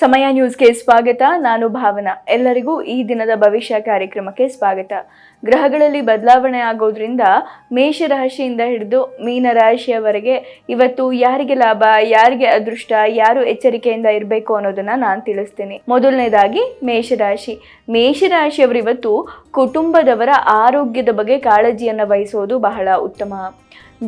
ಸಮಯ ನ್ಯೂಸ್ಗೆ ಸ್ವಾಗತ. ನಾನು ಭಾವನಾ. ಎಲ್ಲರಿಗೂ ಈ ದಿನದ ಭವಿಷ್ಯ ಕಾರ್ಯಕ್ರಮಕ್ಕೆ ಸ್ವಾಗತ. ಗ್ರಹಗಳಲ್ಲಿ ಬದಲಾವಣೆ ಆಗೋದ್ರಿಂದ ಮೇಷರಾಶಿಯಿಂದ ಹಿಡಿದು ಮೀನರಾಶಿಯವರೆಗೆ ಇವತ್ತು ಯಾರಿಗೆ ಲಾಭ, ಯಾರಿಗೆ ಅದೃಷ್ಟ, ಯಾರು ಎಚ್ಚರಿಕೆಯಿಂದ ಇರಬೇಕು ಅನ್ನೋದನ್ನ ನಾನು ತಿಳಿಸ್ತೀನಿ. ಮೊದಲನೇದಾಗಿ ಮೇಷರಾಶಿಯವರು ಇವತ್ತು ಕುಟುಂಬದವರ ಆರೋಗ್ಯದ ಬಗ್ಗೆ ಕಾಳಜಿಯನ್ನು ವಹಿಸೋದು ಬಹಳ ಉತ್ತಮ.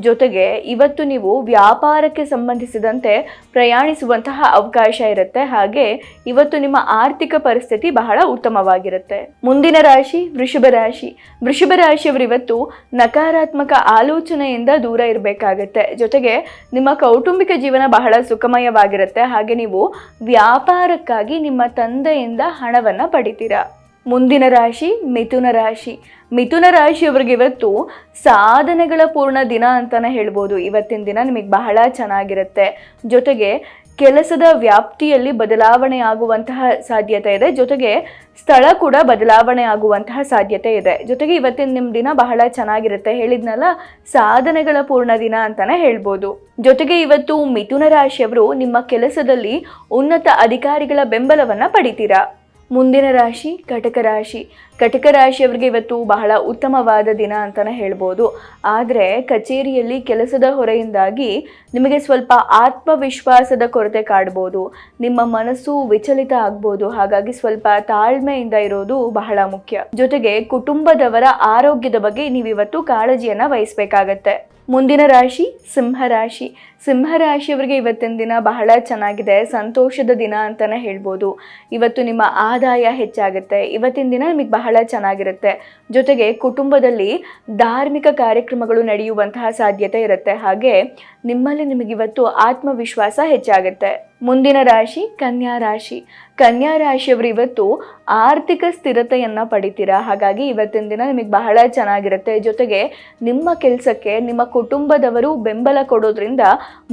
ಜೊತೆಗೆ ಇವತ್ತು ನೀವು ವ್ಯಾಪಾರಕ್ಕೆ ಸಂಬಂಧಿಸಿದಂತೆ ಪ್ರಯಾಣಿಸುವಂತಹ ಅವಕಾಶ ಇರುತ್ತೆ. ಹಾಗೆ ಇವತ್ತು ನಿಮ್ಮ ಆರ್ಥಿಕ ಪರಿಸ್ಥಿತಿ ಬಹಳ ಉತ್ತಮವಾಗಿರುತ್ತೆ. ಮುಂದಿನ ರಾಶಿ ವೃಷಭ ರಾಶಿಯವರು ಇವತ್ತು ನಕಾರಾತ್ಮಕ ಆಲೋಚನೆಯಿಂದ ದೂರ ಇರಬೇಕಾಗತ್ತೆ. ಜೊತೆಗೆ ನಿಮ್ಮ ಕೌಟುಂಬಿಕ ಜೀವನ ಬಹಳ ಸುಖಮಯವಾಗಿರುತ್ತೆ. ಹಾಗೆ ನೀವು ವ್ಯಾಪಾರಕ್ಕಾಗಿ ನಿಮ್ಮ ತಂದೆಯಿಂದ ಹಣವನ್ನು ಪಡಿತೀರಾ. ಮುಂದಿನ ರಾಶಿ ಮಿಥುನ ರಾಶಿಯವರಿಗೆ ಇವತ್ತು ಸಾಧನೆಗಳ ಪೂರ್ಣ ದಿನ ಅಂತಾನೆ ಹೇಳ್ಬೋದು. ಇವತ್ತಿನ ದಿನ ನಿಮಗೆ ಬಹಳ ಚೆನ್ನಾಗಿರುತ್ತೆ. ಜೊತೆಗೆ ಕೆಲಸದ ವ್ಯಾಪ್ತಿಯಲ್ಲಿ ಬದಲಾವಣೆ ಆಗುವಂತಹ ಸಾಧ್ಯತೆ ಇದೆ. ಜೊತೆಗೆ ಸ್ಥಳ ಕೂಡ ಬದಲಾವಣೆ ಆಗುವಂತಹ ಸಾಧ್ಯತೆ ಇದೆ. ಜೊತೆಗೆ ಇವತ್ತಿನ ನಿಮ್ಮ ದಿನ ಬಹಳ ಚೆನ್ನಾಗಿರುತ್ತೆ. ಹೇಳಿದ್ನಲ್ಲ, ಸಾಧನೆಗಳ ಪೂರ್ಣ ದಿನ ಅಂತಾನೆ ಹೇಳ್ಬೋದು. ಜೊತೆಗೆ ಇವತ್ತು ಮಿಥುನ ರಾಶಿಯವರು ನಿಮ್ಮ ಕೆಲಸದಲ್ಲಿ ಉನ್ನತ ಅಧಿಕಾರಿಗಳ ಬೆಂಬಲವನ್ನು ಪಡಿತೀರಾ. ಮುಂದಿನ ರಾಶಿ ಕಟಕ ರಾಶಿಯವರಿಗೆ ಇವತ್ತು ಬಹಳ ಉತ್ತಮವಾದ ದಿನ ಅಂತಾನೆ ಹೇಳ್ಬೋದು. ಆದರೆ ಕಚೇರಿಯಲ್ಲಿ ಕೆಲಸದ ಹೊರೆಯಿಂದಾಗಿ ನಿಮಗೆ ಸ್ವಲ್ಪ ಆತ್ಮವಿಶ್ವಾಸದ ಕೊರತೆ ಕಾಡ್ಬೋದು. ನಿಮ್ಮ ಮನಸ್ಸು ವಿಚಲಿತ ಆಗ್ಬೋದು. ಹಾಗಾಗಿ ಸ್ವಲ್ಪ ತಾಳ್ಮೆಯಿಂದ ಇರೋದು ಬಹಳ ಮುಖ್ಯ. ಜೊತೆಗೆ ಕುಟುಂಬದವರ ಆರೋಗ್ಯದ ಬಗ್ಗೆ ನೀವಿವತ್ತು ಕಾಳಜಿಯನ್ನು ವಹಿಸಬೇಕಾಗತ್ತೆ. ಮುಂದಿನ ರಾಶಿ ಸಿಂಹರಾಶಿಯವರಿಗೆ ಇವತ್ತಿನ ದಿನ ಬಹಳ ಚೆನ್ನಾಗಿದೆ. ಸಂತೋಷದ ದಿನ ಅಂತಾನೆ ಹೇಳ್ಬೋದು. ಇವತ್ತು ನಿಮ್ಮ ಆದಾಯ ಹೆಚ್ಚಾಗುತ್ತೆ. ಇವತ್ತಿನ ದಿನ ನಿಮಗೆ ಬಹಳ ಚೆನ್ನಾಗಿರುತ್ತೆ. ಜೊತೆಗೆ ಕುಟುಂಬದಲ್ಲಿ ಧಾರ್ಮಿಕ ಕಾರ್ಯಕ್ರಮಗಳು ನಡೆಯುವಂತಹ ಸಾಧ್ಯತೆ ಇರುತ್ತೆ. ಹಾಗೆ ನಿಮಗಿವತ್ತು ಆತ್ಮವಿಶ್ವಾಸ ಹೆಚ್ಚಾಗುತ್ತೆ. ಮುಂದಿನ ರಾಶಿ ಕನ್ಯಾ ರಾಶಿಯವರು ಇವತ್ತು ಆರ್ಥಿಕ ಸ್ಥಿರತೆಯನ್ನು ಪಡಿತೀರಾ. ಹಾಗಾಗಿ ಇವತ್ತಿನ ದಿನ ನಿಮಗೆ ಬಹಳ ಚೆನ್ನಾಗಿರುತ್ತೆ. ಜೊತೆಗೆ ನಿಮ್ಮ ಕೆಲಸಕ್ಕೆ ನಿಮ್ಮ ಕುಟುಂಬದವರು ಬೆಂಬಲ ಕೊಡೋದ್ರಿಂದ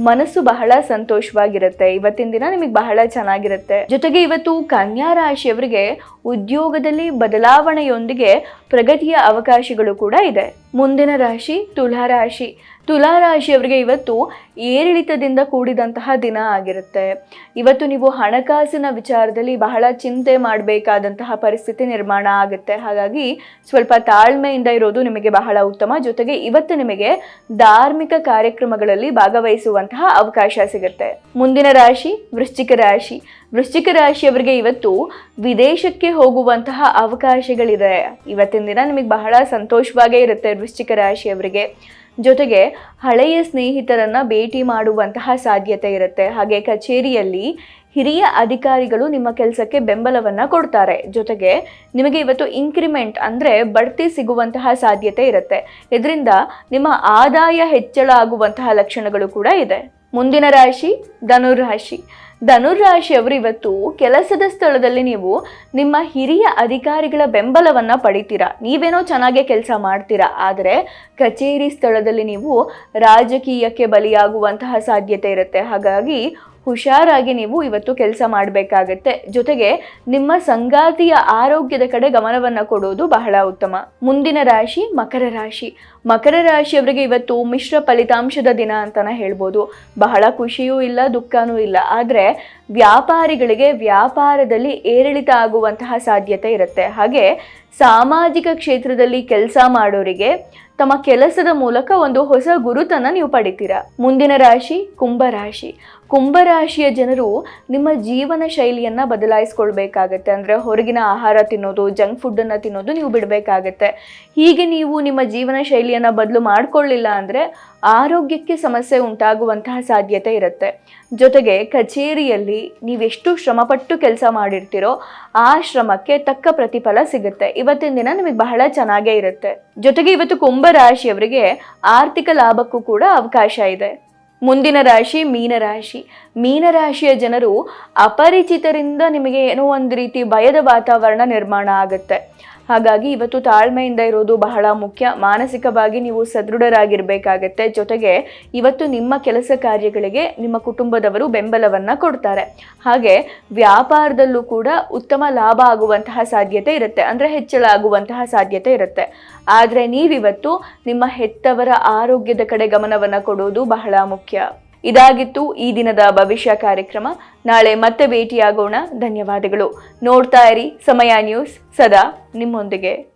ಮನಸ್ಸು ಬಹಳ ಸಂತೋಷವಾಗಿರುತ್ತೆ. ಇವತ್ತಿನ ದಿನ ನಿಮಗೆ ಬಹಳ ಚೆನ್ನಾಗಿರುತ್ತೆ. ಜೊತೆಗೆ ಇವತ್ತು ಕನ್ಯಾ ರಾಶಿಯವರಿಗೆ ಉದ್ಯೋಗದಲ್ಲಿ ಬದಲಾವಣೆಯೊಂದಿಗೆ ಪ್ರಗತಿಯ ಅವಕಾಶಗಳು ಕೂಡ ಇದೆ. ಮುಂದಿನ ರಾಶಿ ತುಲಾ ರಾಶಿಯವರಿಗೆ ಇವತ್ತು ಏರಿಳಿತದಿಂದ ಕೂಡಿದಂತಹ ದಿನ ಆಗಿರುತ್ತೆ. ಇವತ್ತು ನೀವು ಹಣಕಾಸಿನ ವಿಚಾರದಲ್ಲಿ ಬಹಳ ಚಿಂತೆ ಮಾಡಬೇಕಾದಂತಹ ಪರಿಸ್ಥಿತಿ ನಿರ್ಮಾಣ ಆಗುತ್ತೆ. ಹಾಗಾಗಿ ಸ್ವಲ್ಪ ತಾಳ್ಮೆಯಿಂದ ಇರೋದು ನಿಮಗೆ ಬಹಳ ಉತ್ತಮ. ಜೊತೆಗೆ ಇವತ್ತು ನಿಮಗೆ ಧಾರ್ಮಿಕ ಕಾರ್ಯಕ್ರಮಗಳಲ್ಲಿ ಭಾಗವಹಿಸುವಂತಹ ಅವಕಾಶ ಸಿಗುತ್ತೆ. ಮುಂದಿನ ರಾಶಿ ವೃಶ್ಚಿಕ ರಾಶಿಯವರಿಗೆ ಇವತ್ತು ವಿದೇಶಕ್ಕೆ ಹೋಗುವಂತಹ ಅವಕಾಶಗಳಿದೆ. ಇವತ್ತಿನ ದಿನ ನಿಮಗೆ ಬಹಳ ಸಂತೋಷವಾಗೇ ಇರುತ್ತೆ ವೃಶ್ಚಿಕ ರಾಶಿಯವರಿಗೆ. ಜೊತೆಗೆ ಹಳೆಯ ಸ್ನೇಹಿತರನ್ನ ಭೇಟಿ ಮಾಡುವಂತಹ ಸಾಧ್ಯತೆ ಇರುತ್ತೆ. ಹಾಗೆ ಕಚೇರಿಯಲ್ಲಿ ಹಿರಿಯ ಅಧಿಕಾರಿಗಳು ನಿಮ್ಮ ಕೆಲಸಕ್ಕೆ ಬೆಂಬಲವನ್ನು ಕೊಡ್ತಾರೆ. ಜೊತೆಗೆ ನಿಮಗೆ ಇವತ್ತು ಇನ್ಕ್ರಿಮೆಂಟ್ ಅಂದರೆ ಬಡ್ತಿ ಸಿಗುವಂತಹ ಸಾಧ್ಯತೆ ಇರುತ್ತೆ. ಇದರಿಂದ ನಿಮ್ಮ ಆದಾಯ ಹೆಚ್ಚಳ ಆಗುವಂತಹ ಲಕ್ಷಣಗಳು ಕೂಡ ಇದೆ. ಮುಂದಿನ ರಾಶಿ ಧನುರಾಶಿಯವರು ಇವತ್ತು ಕೆಲಸದ ಸ್ಥಳದಲ್ಲಿ ನೀವು ನಿಮ್ಮ ಹಿರಿಯ ಅಧಿಕಾರಿಗಳ ಬೆಂಬಲವನ್ನು ಪಡಿತೀರಾ. ನೀವೇನೋ ಚೆನ್ನಾಗೇ ಕೆಲಸ ಮಾಡ್ತೀರಾ, ಆದರೆ ಕಚೇರಿ ಸ್ಥಳದಲ್ಲಿ ನೀವು ರಾಜಕೀಯಕ್ಕೆ ಬಲಿಯಾಗುವಂತಹ ಸಾಧ್ಯತೆ ಇರುತ್ತೆ. ಹಾಗಾಗಿ ಹುಷಾರಾಗಿ ನೀವು ಇವತ್ತು ಕೆಲಸ ಮಾಡಬೇಕಾಗತ್ತೆ. ಜೊತೆಗೆ ನಿಮ್ಮ ಸಂಗಾತಿಯ ಆರೋಗ್ಯದ ಕಡೆ ಗಮನವನ್ನು ಕೊಡೋದು ಬಹಳ ಉತ್ತಮ. ಮುಂದಿನ ರಾಶಿ ಮಕರ ರಾಶಿಯವರಿಗೆ ಇವತ್ತು ಮಿಶ್ರ ಫಲಿತಾಂಶದ ದಿನ ಅಂತಾನೆ ಹೇಳ್ಬೋದು. ಬಹಳ ಖುಷಿಯೂ ಇಲ್ಲ, ದುಃಖನೂ ಇಲ್ಲ. ಆದರೆ ವ್ಯಾಪಾರಿಗಳಿಗೆ ವ್ಯಾಪಾರದಲ್ಲಿ ಏರಿಳಿತ ಆಗುವಂತಹ ಸಾಧ್ಯತೆ ಇರುತ್ತೆ. ಹಾಗೆ ಸಾಮಾಜಿಕ ಕ್ಷೇತ್ರದಲ್ಲಿ ಕೆಲಸ ಮಾಡೋರಿಗೆ ತಮ್ಮ ಕೆಲಸದ ಮೂಲಕ ಒಂದು ಹೊಸ ಗುರುತನ್ನು ನೀವು ಪಡಿತೀರಾ. ಮುಂದಿನ ರಾಶಿ ಕುಂಭರಾಶಿಯ ಜನರು ನಿಮ್ಮ ಜೀವನ ಶೈಲಿಯನ್ನು ಬದಲಾಯಿಸ್ಕೊಳ್ಬೇಕಾಗತ್ತೆ. ಅಂದರೆ ಹೊರಗಿನ ಆಹಾರ ತಿನ್ನೋದು, ಜಂಕ್ ಫುಡ್ಡನ್ನು ತಿನ್ನೋದು ನೀವು ಬಿಡಬೇಕಾಗತ್ತೆ. ಹೀಗೆ ನೀವು ನಿಮ್ಮ ಜೀವನ ಶೈಲಿಯನ್ನು ಬದಲು ಮಾಡಿಕೊಳ್ಳಿಲ್ಲ ಅಂದರೆ ಆರೋಗ್ಯಕ್ಕೆ ಸಮಸ್ಯೆ ಉಂಟಾಗುವಂತಹ ಸಾಧ್ಯತೆ ಇರುತ್ತೆ. ಜೊತೆಗೆ ಕಚೇರಿಯಲ್ಲಿ ನೀವೆಷ್ಟು ಶ್ರಮಪಟ್ಟು ಕೆಲಸ ಮಾಡಿರ್ತೀರೋ ಆ ಶ್ರಮಕ್ಕೆ ತಕ್ಕ ಪ್ರತಿಫಲ ಸಿಗುತ್ತೆ. ಇವತ್ತಿನ ದಿನ ನಿಮಗೆ ಬಹಳ ಚೆನ್ನಾಗೇ ಇರುತ್ತೆ. ಜೊತೆಗೆ ಇವತ್ತು ಕುಂಭರಾಶಿಯವರಿಗೆ ಆರ್ಥಿಕ ಲಾಭಕ್ಕೂ ಕೂಡ ಅವಕಾಶ ಇದೆ. ಮುಂದಿನ ರಾಶಿ ಮೀನರಾಶಿಯ ಜನರು ಅಪರಿಚಿತರಿಂದ ನಿಮಗೆ ಏನೋ ಒಂದು ರೀತಿ ಭಯದ ವಾತಾವರಣ ನಿರ್ಮಾಣ ಆಗುತ್ತೆ. ಹಾಗಾಗಿ ಇವತ್ತು ತಾಳ್ಮೆಯಿಂದ ಇರೋದು ಬಹಳ ಮುಖ್ಯ. ಮಾನಸಿಕವಾಗಿ ನೀವು ಸದೃಢರಾಗಿರಬೇಕಾಗತ್ತೆ. ಜೊತೆಗೆ ಇವತ್ತು ನಿಮ್ಮ ಕೆಲಸ ಕಾರ್ಯಗಳಿಗೆ ನಿಮ್ಮ ಕುಟುಂಬದವರು ಬೆಂಬಲವನ್ನು ಕೊಡ್ತಾರೆ. ಹಾಗೆ ವ್ಯಾಪಾರದಲ್ಲೂ ಕೂಡ ಉತ್ತಮ ಲಾಭ ಆಗುವಂತಹ ಸಾಧ್ಯತೆ ಇರುತ್ತೆ, ಅಂದರೆ ಹೆಚ್ಚಳ ಆಗುವಂತಹ ಸಾಧ್ಯತೆ ಇರುತ್ತೆ. ಆದರೆ ನೀವಿವತ್ತು ನಿಮ್ಮ ಹೆತ್ತವರ ಆರೋಗ್ಯದ ಕಡೆ ಗಮನವನ್ನು ಕೊಡೋದು ಬಹಳ ಮುಖ್ಯ. ಇದಾಗಿತ್ತು ಈ ದಿನದ ಭವಿಷ್ಯ ಕಾರ್ಯಕ್ರಮ. ನಾಳೆ ಮತ್ತೆ ಭೇಟಿಯಾಗೋಣ. ಧನ್ಯವಾದಗಳು. ನೋಡ್ತಾ ಇರಿ ಸಮಯ ನ್ಯೂಸ್, ಸದಾ ನಿಮ್ಮೊಂದಿಗೆ.